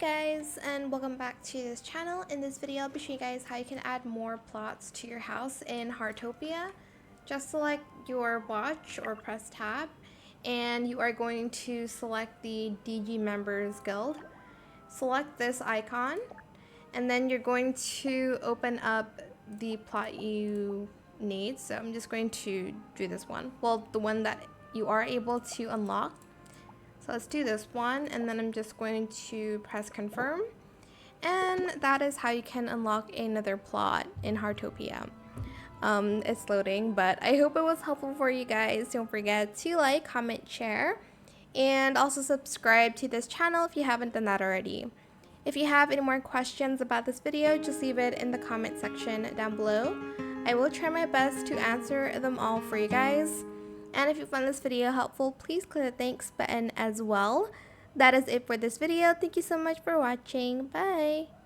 guys, and welcome back to this channel. In this video I'll be showing you guys how you can add more plots to your house in Heartopia. Just select your watch or press tab, and you are going to select the DG Members Guild. Select this icon, and then you're going to open up the plot you need. So I'm just going to do this one, well, the one that you are able to unlock. So let's do this one, and then I'm just going to press confirm. And that is how you can unlock another plot in Heartopia. It's loading, but I hope it was helpful for you guys. Don't forget to like, comment, share, and also subscribe to this channel if you haven't done that already. If you have any more questions about this video, just leave it in the comment section down below. I will try my best to answer them all for you guys. And if you found this video helpful, please click the thanks button as well. That is it for this video. Thank you so much for watching. Bye!